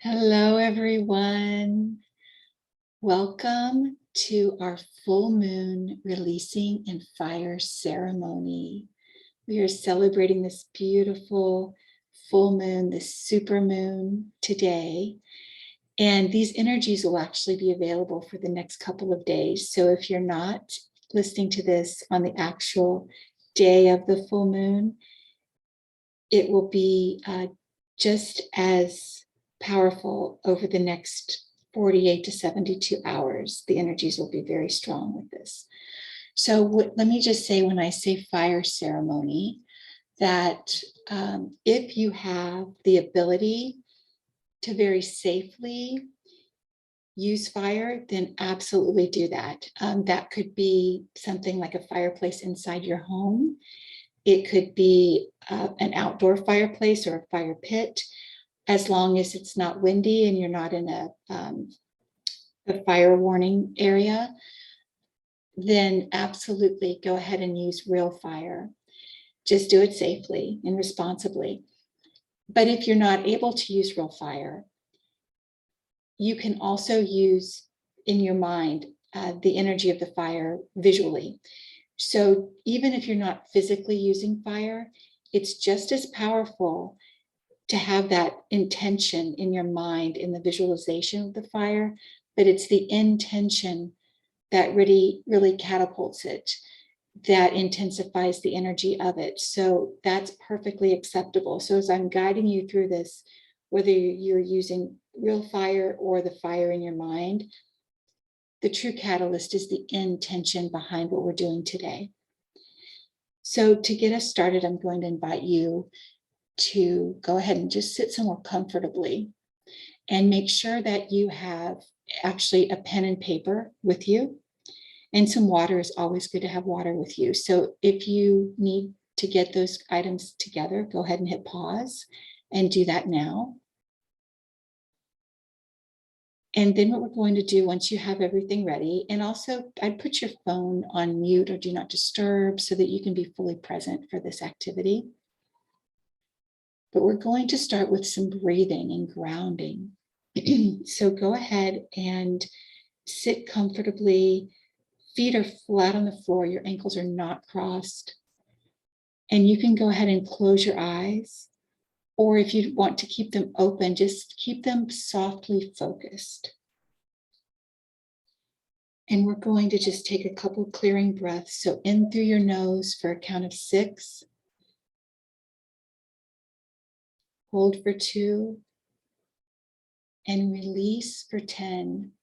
Hello, everyone. Welcome to our full moon releasing and fire ceremony. We are celebrating this beautiful full moon, this super moon today. And these energies will actually be available for the next couple of days. So if you're not listening to this on the actual day of the full moon, it will be just as powerful over the next 48 to 72 hours. The energies will be very strong with this. So let me just say, when I say fire ceremony, that if you have the ability to very safely use fire, then absolutely do that. That could be something like a fireplace inside your home. It could be an outdoor fireplace or a fire pit, as long as it's not windy and you're not in a fire warning area. Then absolutely go ahead and use real fire. Just do it safely and responsibly. But if you're not able to use real fire, you can also use in your mind the energy of the fire visually. So even if you're not physically using fire, it's just as powerful to have that intention in your mind in the visualization of the fire, but it's the intention that really catapults it, that intensifies the energy of it. So that's perfectly acceptable. So as I'm guiding you through this, whether you're using real fire or the fire in your mind, the true catalyst is the intention behind what we're doing today. So to get us started, I'm going to invite you to go ahead and just sit somewhere comfortably and make sure that you have actually a pen and paper with you. And some water is always good to have water with you. So if you need to get those items together, go ahead and hit pause and do that now. And then what we're going to do once you have everything ready, and also I'd put your phone on mute or do not disturb so that you can be fully present for this activity. But we're going to start with some breathing and grounding. So go ahead and sit comfortably. Feet are flat on the floor. Your ankles are not crossed. And you can go ahead and close your eyes. Or if you want to keep them open, just keep them softly focused. And we're going to just take a couple clearing breaths. So in through your nose for a count of 6. Hold for 2. And release for 10.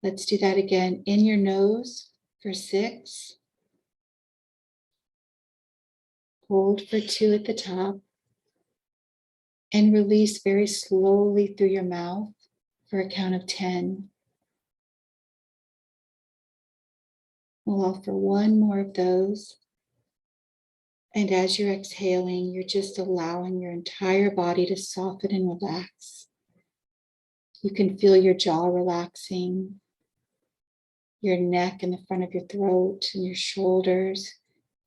Let's do that again. In your nose for 6. Hold for 2 at the top. And release very slowly through your mouth for a count of 10. We'll offer one more of those. And as you're exhaling, you're just allowing your entire body to soften and relax. You can feel your jaw relaxing, your neck and the front of your throat and your shoulders.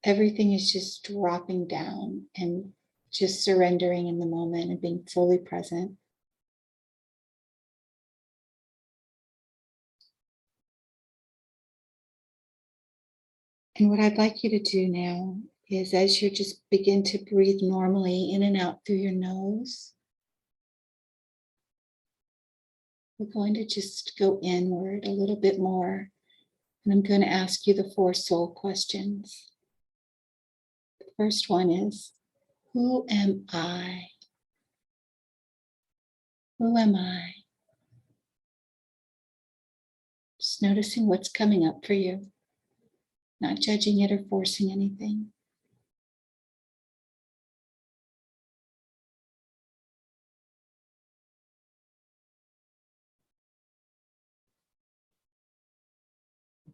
Everything is just dropping down and just surrendering in the moment and being fully present. And what I'd like you to do now is, as you just begin to breathe normally in and out through your nose, we're going to just go inward a little bit more. And I'm going to ask you the 4 soul questions. The first one is, who am I? Who am I? Just noticing what's coming up for you, not judging it or forcing anything.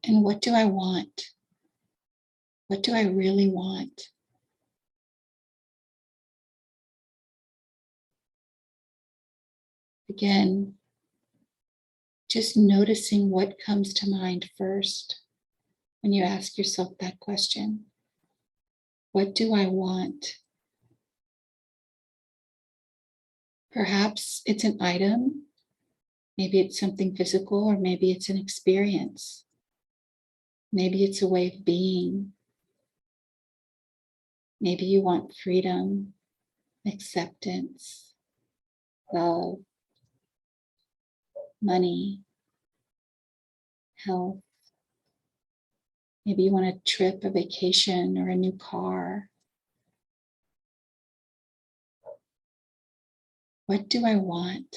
And what do I want? What do I really want? Again, just noticing what comes to mind first when you ask yourself that question. What do I want? Perhaps it's an item, maybe it's something physical, or maybe it's an experience. Maybe it's a way of being. Maybe you want freedom, acceptance, love, money, health. Maybe you want a trip, a vacation, or a new car. What do I want?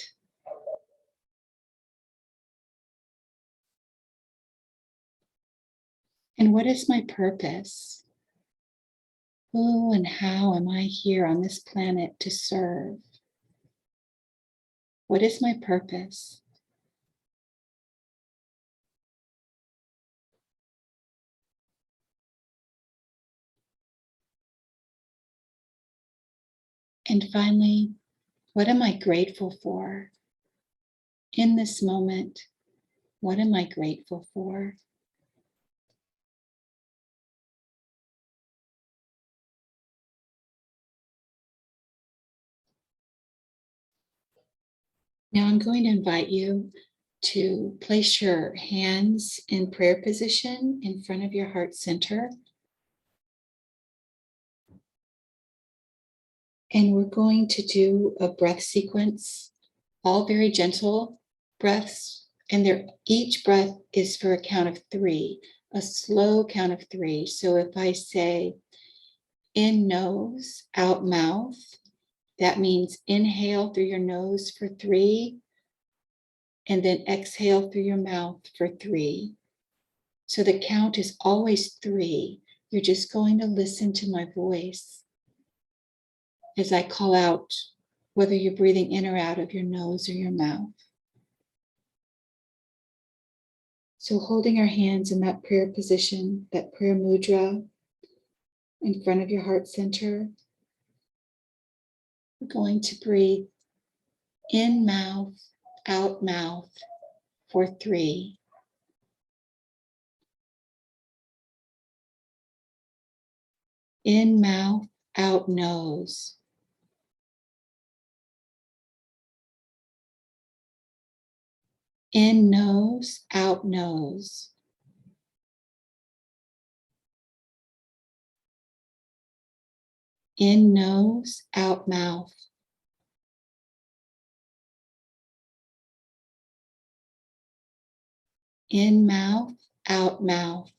And what is my purpose? Who and how am I here on this planet to serve? What is my purpose? And finally, what am I grateful for? In this moment, what am I grateful for? Now I'm going to invite you to place your hands in prayer position in front of your heart center. And we're going to do a breath sequence, all very gentle breaths. And each breath is for a count of 3, a slow count of 3. So if I say in nose, out mouth, that means inhale through your nose for 3, and then exhale through your mouth for 3. So the count is always 3. You're just going to listen to my voice as I call out, whether you're breathing in or out of your nose or your mouth. So holding our hands in that prayer position, that prayer mudra in front of your heart center, we're going to breathe in mouth, out mouth for 3. In mouth, out nose. In nose, out nose. In nose, out mouth. In mouth, out mouth.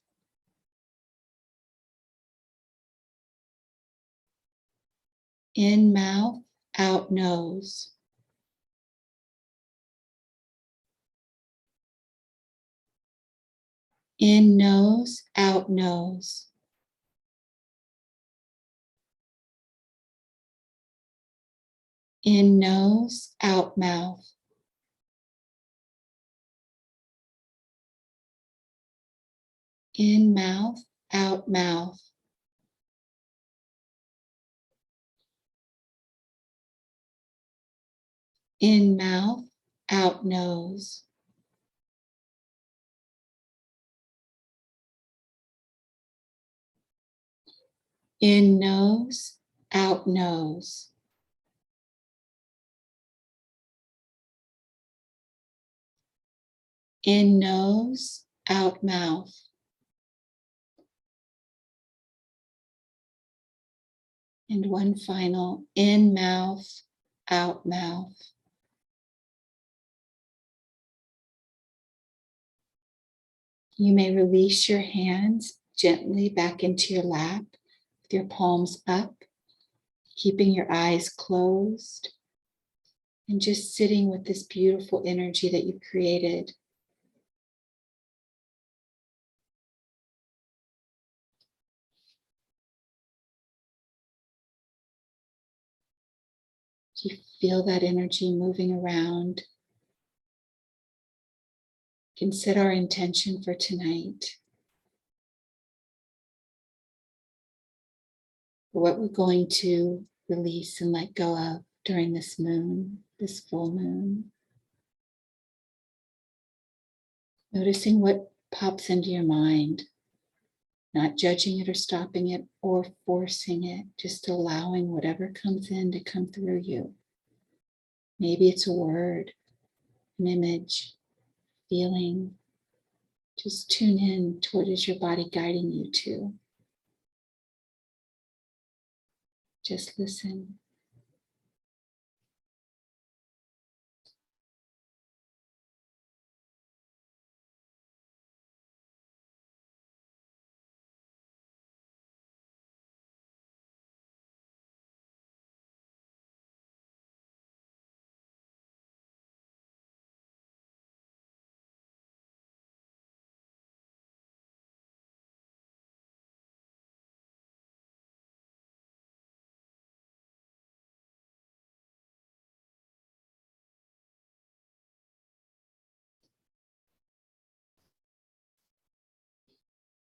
In mouth, out nose. In nose, out nose. In nose, out mouth. In mouth, out mouth. In mouth, out nose. In nose, out nose. In nose, out mouth. And one final, in mouth, out mouth. You may release your hands gently back into your lap with your palms up, keeping your eyes closed, and just sitting with this beautiful energy that you've created. Do you feel that energy moving around? You can set our intention for tonight. What we're going to release and let go of during this moon, this full moon. Noticing what pops into your mind. not judging it or stopping it or forcing it, just allowing whatever comes in to come through you. Maybe it's a word, an image, feeling. Just tune in to what is your body guiding you to. Just listen.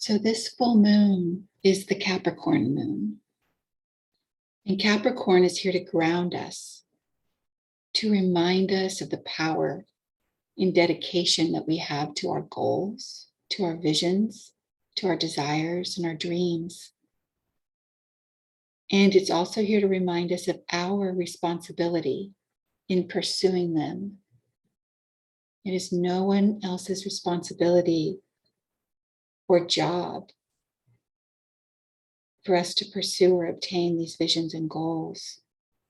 So this full moon is the Capricorn moon. And Capricorn is here to ground us, to remind us of the power and dedication that we have to our goals, to our visions, to our desires and our dreams. And it's also here to remind us of our responsibility in pursuing them. It is no one else's responsibility or job for us to pursue or obtain these visions and goals.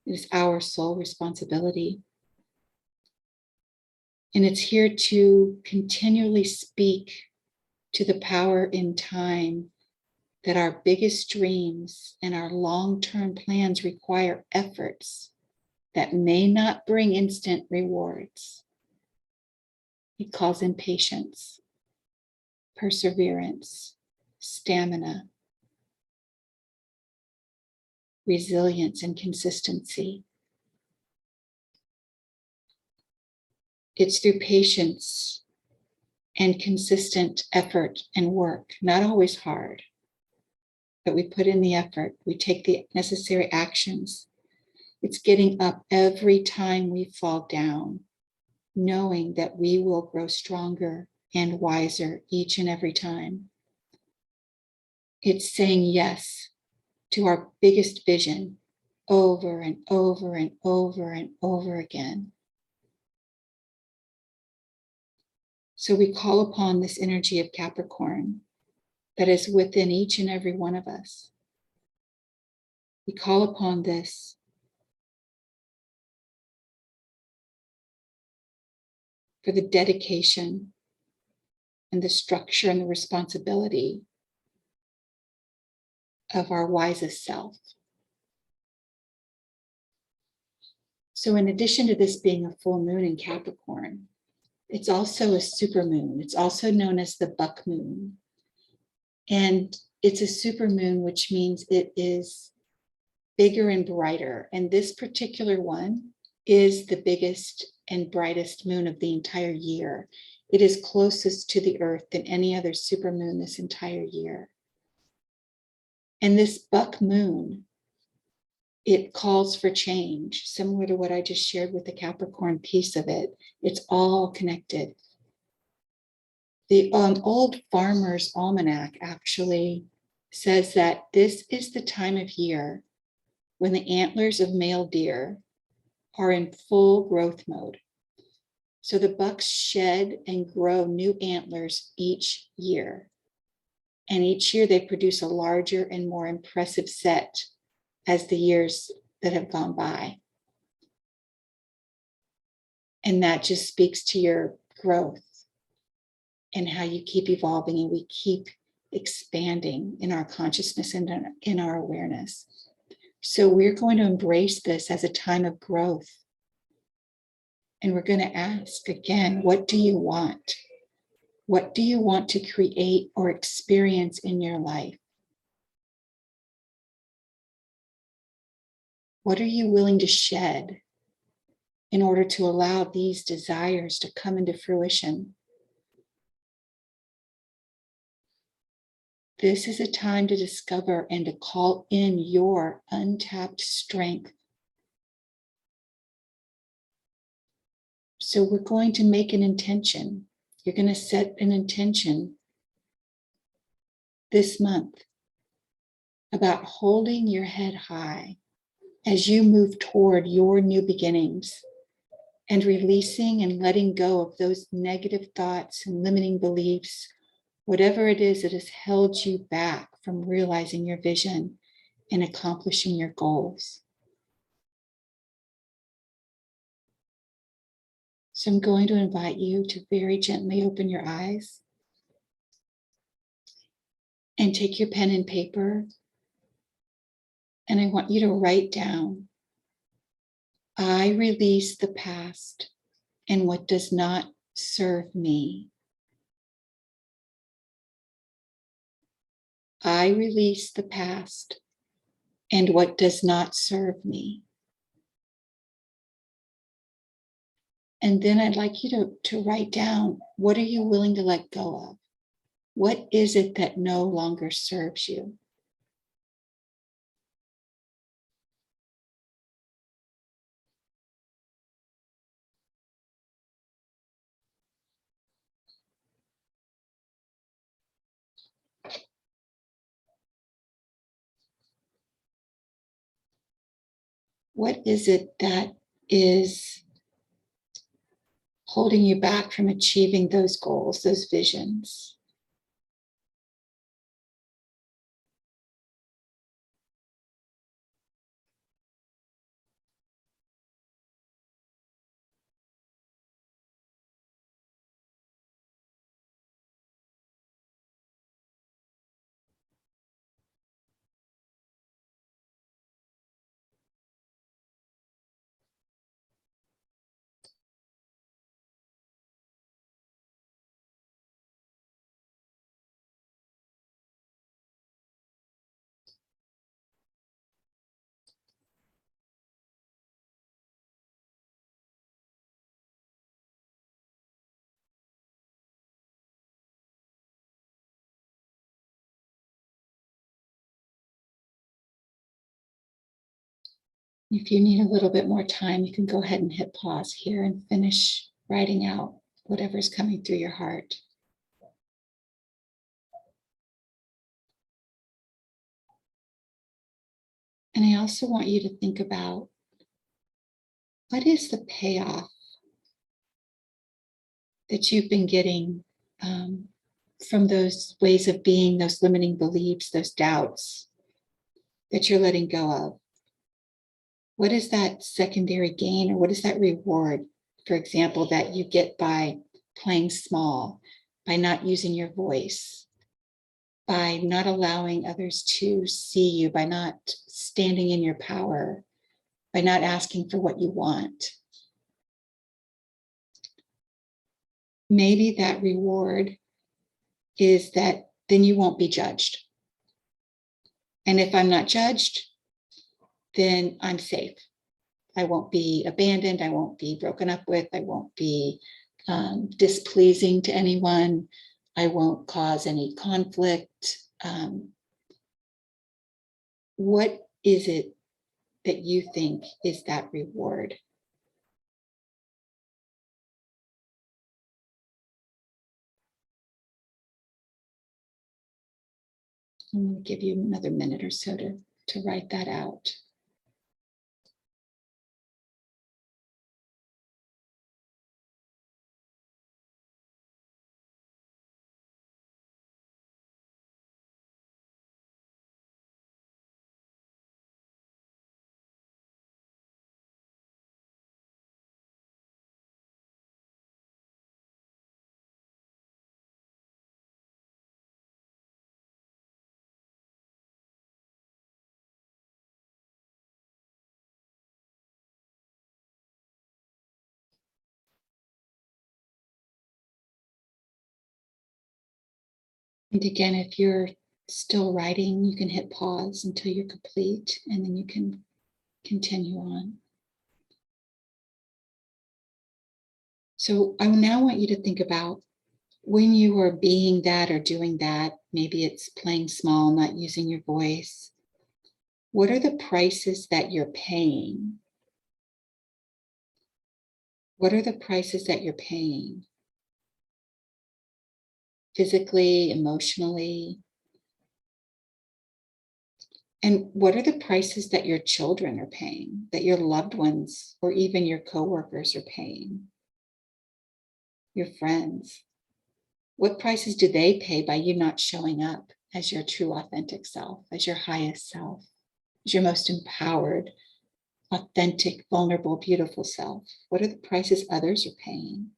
It is our sole responsibility. And it's here to continually speak to the power in time that our biggest dreams and our long-term plans require efforts that may not bring instant rewards. It calls in patience, perseverance, stamina, resilience, and consistency. It's through patience and consistent effort and work, not always hard, but we put in the effort, we take the necessary actions. It's getting up every time we fall down, knowing that we will grow stronger and wiser each and every time. It's saying yes to our biggest vision over and over and over and over again. So we call upon this energy of Capricorn that is within each and every one of us. We call upon this for the dedication and the structure and the responsibility of our wisest self. So in addition to this being a full moon in Capricorn, it's also a supermoon. It's also known as the buck moon. And it's a supermoon, which means it is bigger and brighter. And this particular one is the biggest and brightest moon of the entire year. It is closest to the earth than any other supermoon this entire year. And this buck moon, it calls for change, similar to what I just shared with the Capricorn piece of it. It's all connected. The old Farmer's Almanac actually says that this is the time of year when the antlers of male deer are in full growth mode. So the bucks shed and grow new antlers each year. And each year they produce a larger and more impressive set as the years that have gone by. And that just speaks to your growth and how you keep evolving and we keep expanding in our consciousness and in our awareness. So we're going to embrace this as a time of growth. And we're going to ask again, what do you want? What do you want to create or experience in your life? What are you willing to shed in order to allow these desires to come into fruition? This is a time to discover and to call in your untapped strength. So we're going to make an intention. You're going to set an intention this month about holding your head high as you move toward your new beginnings and releasing and letting go of those negative thoughts and limiting beliefs, whatever it is that has held you back from realizing your vision and accomplishing your goals. So I'm going to invite you to very gently open your eyes and take your pen and paper. And I want you to write down, I release the past and what does not serve me. I release the past and what does not serve me. And then I'd like you to write down, what are you willing to let go of? What is it that no longer serves you? What is it that is holding you back from achieving those goals, those visions? If you need a little bit more time, you can go ahead and hit pause here and finish writing out whatever's coming through your heart. And I also want you to think about, what is the payoff that you've been getting from those ways of being, those limiting beliefs, those doubts that you're letting go of? What is that secondary gain, or what is that reward, for example, that you get by playing small, by not using your voice, by not allowing others to see you, by not standing in your power, by not asking for what you want? Maybe that reward is that then you won't be judged. And if I'm not judged, then I'm safe. I won't be abandoned. I won't be broken up with. I won't be displeasing to anyone. I won't cause any conflict. What is it that you think is that reward? I'm going to give you another minute or so to write that out. And again, if you're still writing, you can hit pause until you're complete, and then you can continue on. So I now want you to think about, when you are being that or doing that, maybe it's playing small, not using your voice, what are the prices that you're paying? What are the prices that you're paying? Physically, emotionally, And what are the prices that your children are paying, that your loved ones or even your coworkers are paying, your friends? What prices do they pay by you not showing up as your true authentic self, as your highest self, as your most empowered, authentic, vulnerable, beautiful self? What are the prices others are paying?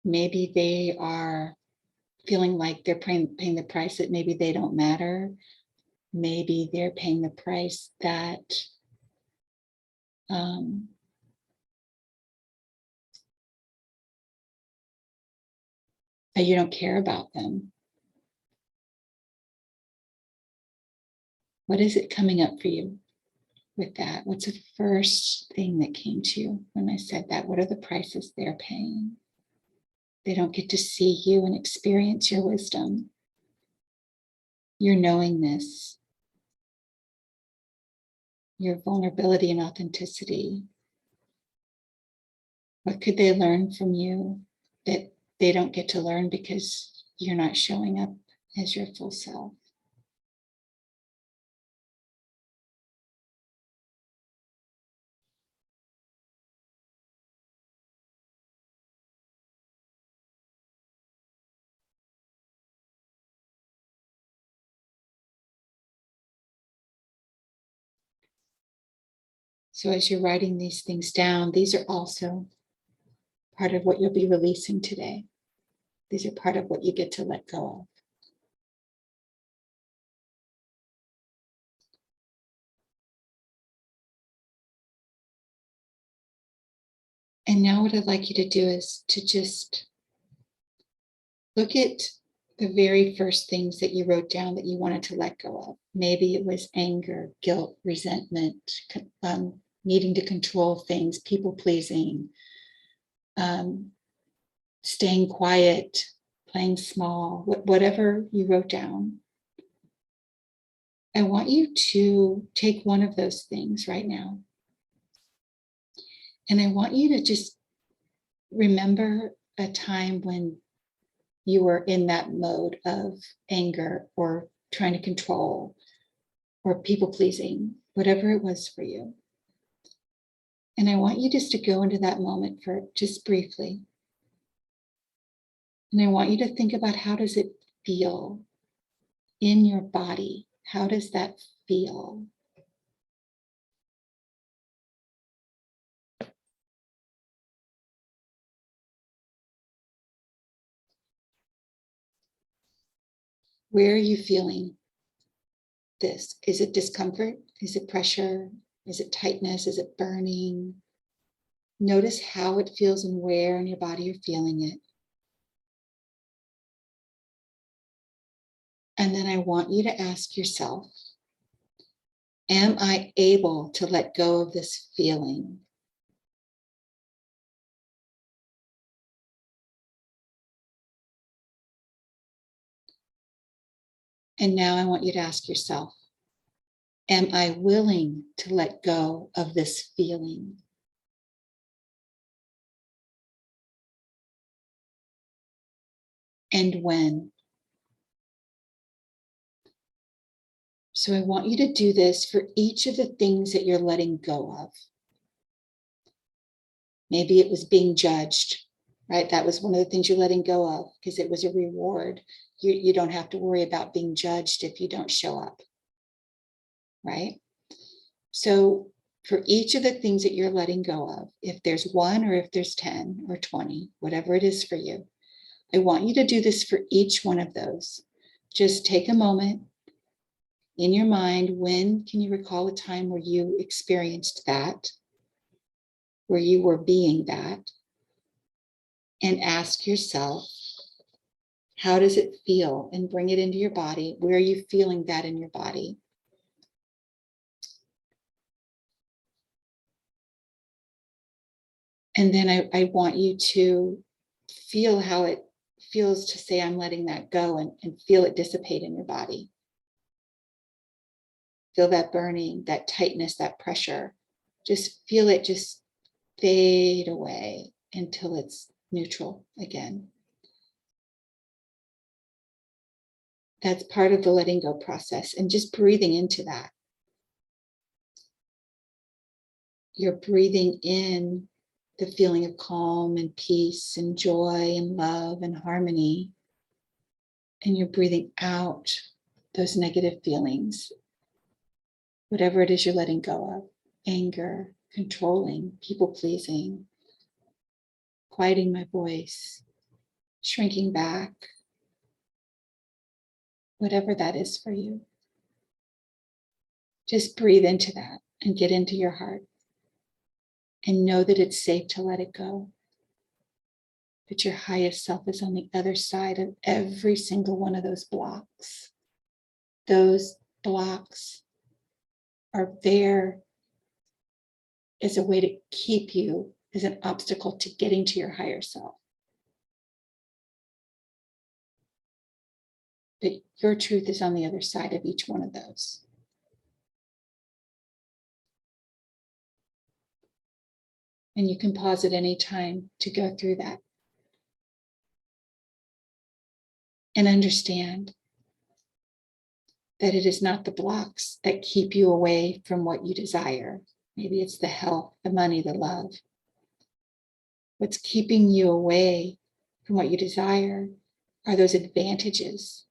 Maybe they are feeling like they're paying the price that maybe they don't matter. Maybe they're paying the price that um, that you don't care about them. What is it coming up for you with that? What's the first thing that came to you when I said that? What are the prices they're paying? They don't get to see you and experience your wisdom, your knowingness, your vulnerability and authenticity. What could they learn from you that they don't get to learn because you're not showing up as your full self? So as you're writing these things down, these are also part of what you'll be releasing today. These are part of what you get to let go of. And now what I'd like you to do is to just look at the very first things that you wrote down that you wanted to let go of. Maybe it was anger, guilt, resentment, needing to control things, people pleasing, um, staying quiet, playing small, whatever you wrote down. I want you to take one of those things right now. And I want you to just remember a time when you were in that mode of anger or trying to control or people pleasing, whatever it was for you. And I want you just to go into that moment for just briefly. And I want you to think about, how does it feel in your body? How does that feel? Where are you feeling this? Is it discomfort? Is it pressure? Is it tightness? Is it burning? Notice how it feels and where in your body you're feeling it. And then I want you to ask yourself, am I able to let go of this feeling? And now I want you to ask yourself, am I willing to let go of this feeling? And when? So I want you to do this for each of the things that you're letting go of. Maybe it was being judged, right? That was one of the things you're letting go of because it was a reward. You don't have to worry about being judged if you don't show up, right? So for each of the things that you're letting go of, if there's one or if there's 10 or 20, whatever it is for you, I want you to do this for each one of those. Just take a moment in your mind. When can you recall a time where you experienced that, where you were being that? And ask yourself, how does it feel? And bring it into your body. Where are you feeling that in your body? And then I want you to feel how it feels to say, I'm letting that go, and feel it dissipate in your body. Feel that burning, that tightness, that pressure. Just feel it just fade away until it's neutral again. That's part of the letting go process, and just breathing into that. You're breathing in the feeling of calm and peace and joy and love and harmony. And you're breathing out those negative feelings, whatever it is you're letting go of: anger, controlling, people pleasing, quieting my voice, shrinking back, whatever that is for you. Just breathe into that and get into your heart and know that it's safe to let it go. That your highest self is on the other side of every single one of those blocks. Those blocks are there as a way to keep you, as an obstacle to getting to your higher self. But your truth is on the other side of each one of those. And you can pause at any time to go through that and understand that it is not the blocks that keep you away from what you desire. Maybe it's the health, the money, the love. What's keeping you away from what you desire are those advantages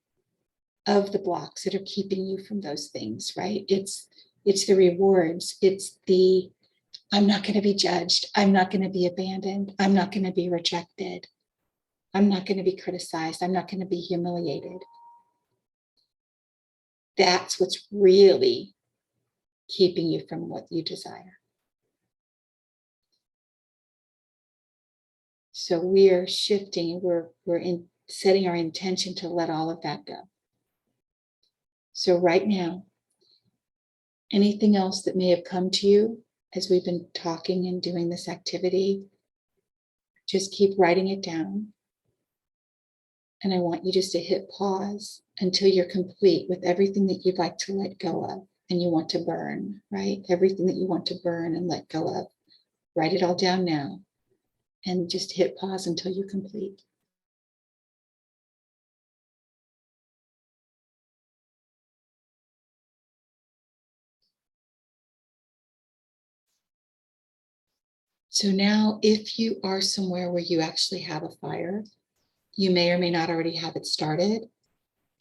of the blocks that are keeping you from those things, right? It's the rewards. It's the, I'm not going to be judged. I'm not going to be abandoned. I'm not going to be rejected. I'm not going to be criticized. I'm not going to be humiliated. That's what's really keeping you from what you desire. So we are shifting, we're setting our intention to let all of that go. So right now, anything else that may have come to you as we've been talking and doing this activity, just keep writing it down. And I want you just to hit pause until you're complete with everything that you'd like to let go of and you want to burn, right? Everything that you want to burn and let go of. Write it all down now and just hit pause until you complete. So now, if you are somewhere where you actually have a fire, you may or may not already have it started.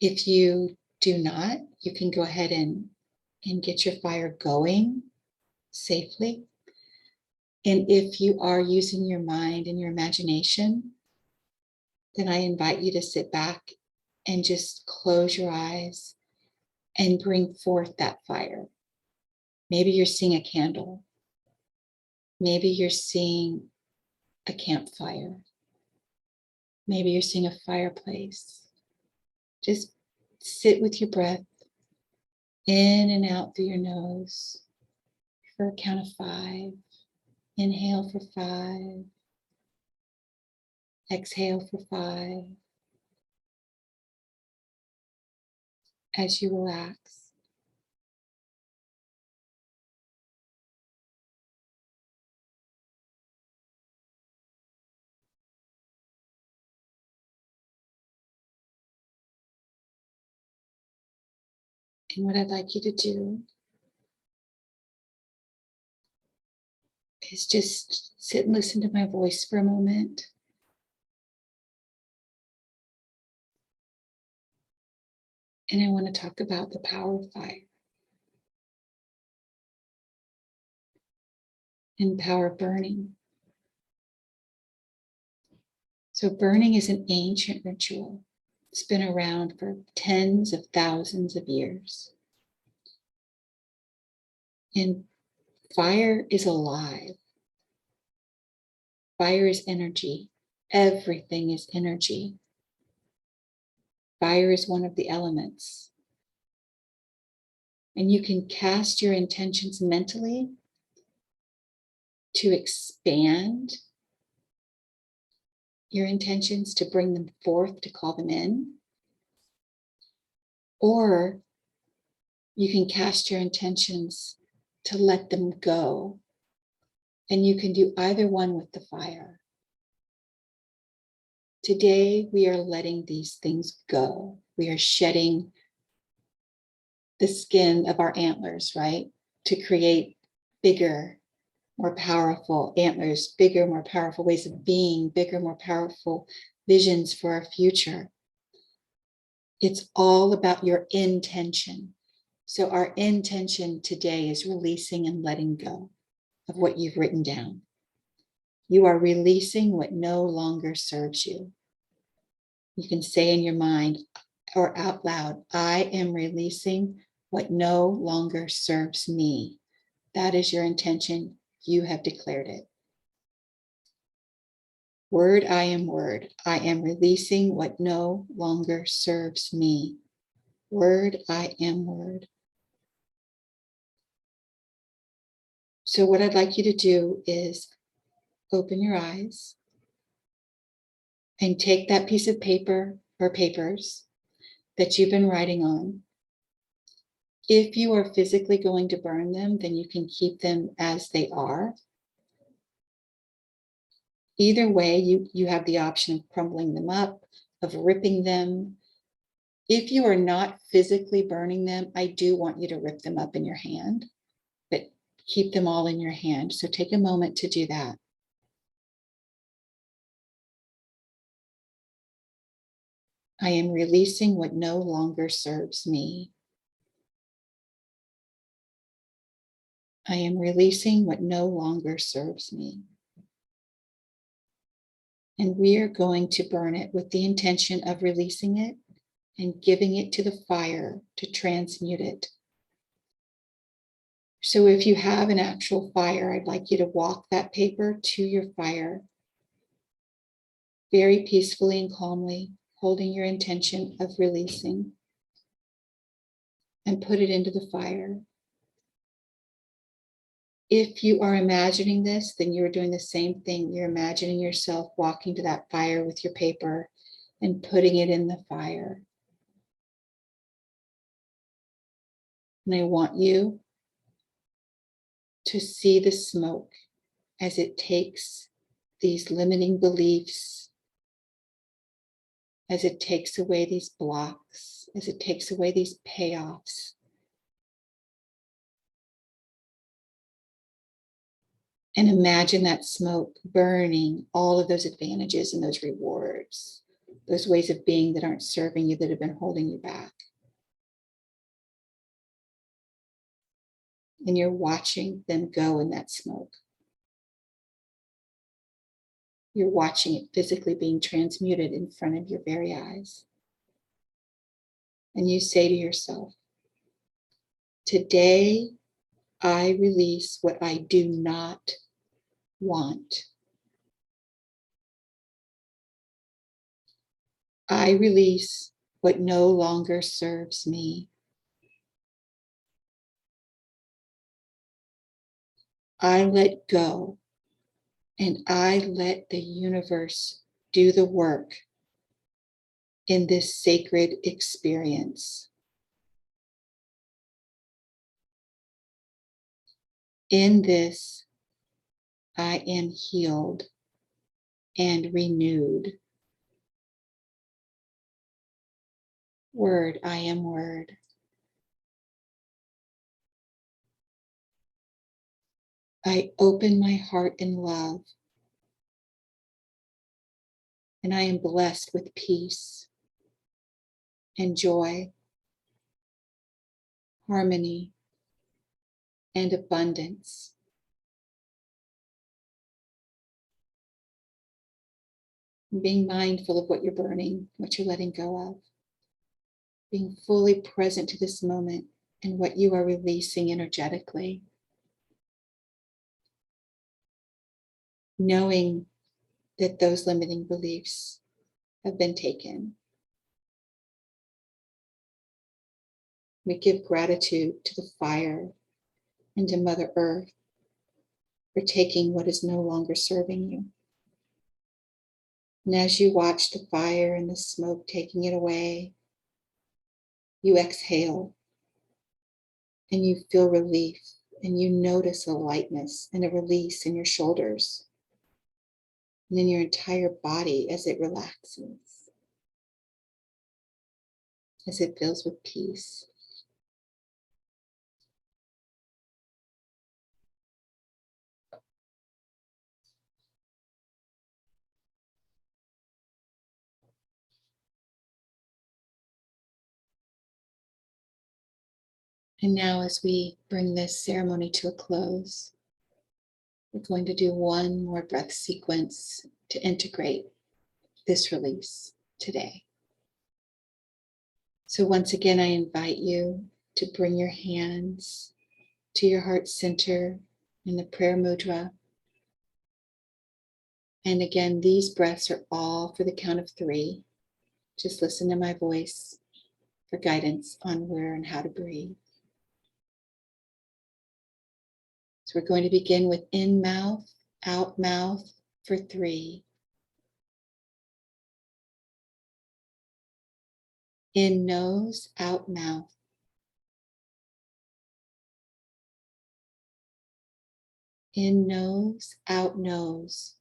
If you do not, you can go ahead and get your fire going safely. And if you are using your mind and your imagination, then I invite you to sit back and just close your eyes and bring forth that fire. Maybe you're seeing a candle. Maybe you're seeing a campfire. Maybe you're seeing a fireplace. Just sit with your breath in and out through your nose for a count of 5. Inhale for 5. Exhale for 5. As you relax. And what I'd like you to do is just sit and listen to my voice for a moment. And I want to talk about the power of fire and power of burning. So burning is an ancient ritual. It's been around for tens of thousands of years. And fire is alive. Fire is energy. Everything is energy. Fire is one of the elements. And you can cast your intentions mentally to expand your intentions, to bring them forth, to call them in. Or you can cast your intentions to let them go. And you can do either one with the fire. Today, we are letting these things go. we are shedding the skin of our antlers, right? To create bigger, more powerful antlers, bigger, more powerful ways of being, bigger, more powerful visions for our future. It's all about your intention. So our intention today is releasing and letting go of what you've written down. You are releasing what no longer serves you. You can say in your mind or out loud, I am releasing what no longer serves me. That is your intention. You have declared it. Word, I am word. I am releasing what no longer serves me. Word, I am word. So what I'd like you to do is open your eyes and take that piece of paper or papers that you've been writing on. If you are physically going to burn them, then you can keep them as they are. Either way, you have the option of crumbling them up, of ripping them. If you are not physically burning them, I do want you to rip them up in your hand, but keep them all in your hand. So take a moment to do that. I am releasing what no longer serves me. I am releasing what no longer serves me. And we are going to burn it with the intention of releasing it and giving it to the fire to transmute it. So if you have an actual fire, I'd like you to walk that paper to your fire very peacefully and calmly, holding your intention of releasing, and put it into the fire. If you are imagining this, then you're doing the same thing. You're imagining yourself walking to that fire with your paper and putting it in the fire. And I want you to see the smoke as it takes these limiting beliefs, as it takes away these blocks, as it takes away these payoffs. And imagine that smoke burning all of those advantages and those rewards, those ways of being that aren't serving you, that have been holding you back. And you're watching them go in that smoke. You're watching it physically being transmuted in front of your very eyes. And you say to yourself, today I release what I do not want. I release what no longer serves me. I let go, and I let the universe do the work in this sacred experience. In this, I am healed and renewed. Word, I am word. I open my heart in love, and I am blessed with peace and joy, harmony, and abundance. Being mindful of what you're burning, what you're letting go of. Being fully present to this moment and what you are releasing energetically. Knowing that those limiting beliefs have been taken. We give gratitude to the fire and to Mother Earth for taking what is no longer serving you. And as you watch the fire and the smoke taking it away, you exhale and you feel relief, and you notice a lightness and a release in your shoulders and in your entire body as it relaxes. as it fills with peace. And now, as we bring this ceremony to a close, we're going to do one more breath sequence to integrate this release today. So once again, I invite you to bring your hands to your heart center in the prayer mudra. And again, these breaths are all for the count of 3. Just listen to my voice for guidance on where and how to breathe. So we're going to begin with in mouth, out mouth for 3. In nose, out mouth. In nose, out nose.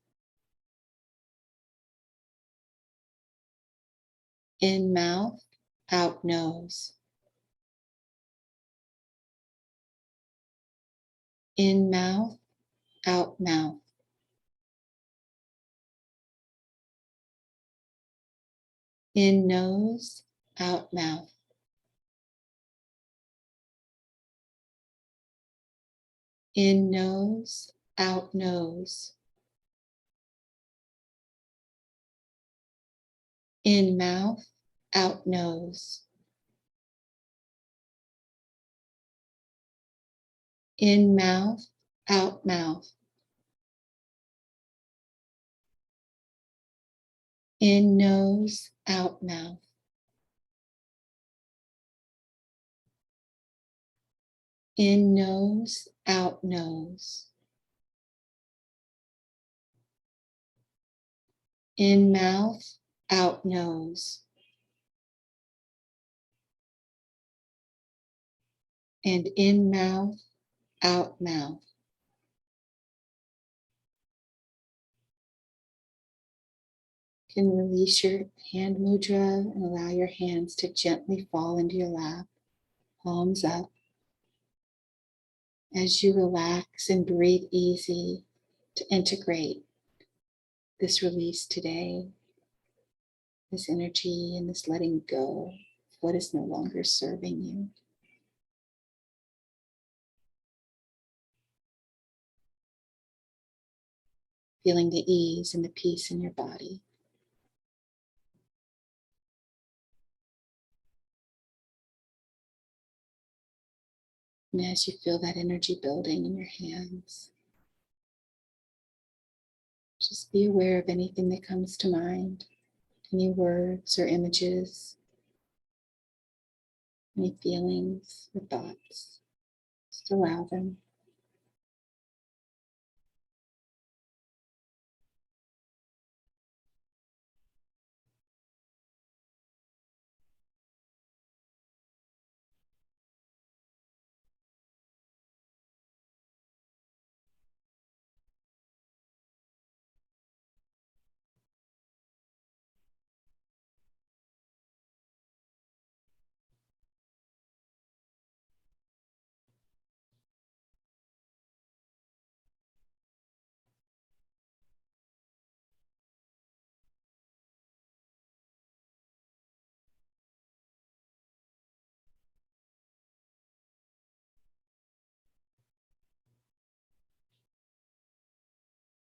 In mouth, out nose. In mouth, out mouth. In nose, out mouth. In nose, out nose. In mouth, out nose. In mouth, out mouth. In nose, out mouth. In nose, out nose. In mouth, out nose. And in mouth, out mouth. You can release your hand mudra and allow your hands to gently fall into your lap, palms up. As you relax and breathe easy to integrate this release today, this energy and this letting go of what is no longer serving you. Feeling the ease and the peace in your body. And as you feel that energy building in your hands, just be aware of anything that comes to mind, any words or images, any feelings or thoughts. Just allow them.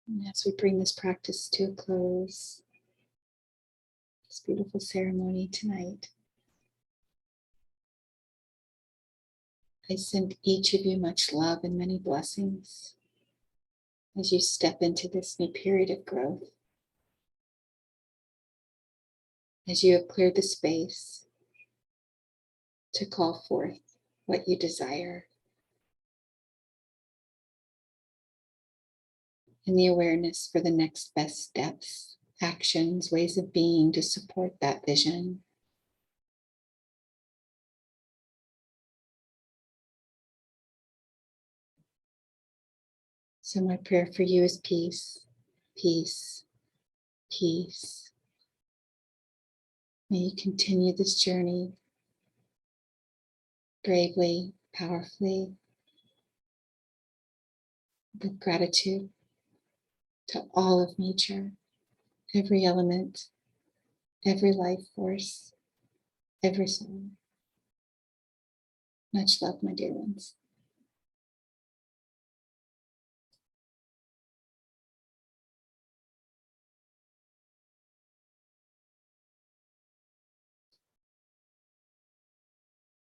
And as we bring this practice to a close, this beautiful ceremony tonight, I send each of you much love and many blessings as you step into this new period of growth. As you have cleared the space to call forth what you desire, and the awareness for the next best steps, actions, ways of being to support that vision. So my prayer for you is peace, peace, peace. May you continue this journey bravely, powerfully, with gratitude to all of nature, every element, every life force, every soul. Much love, my dear ones.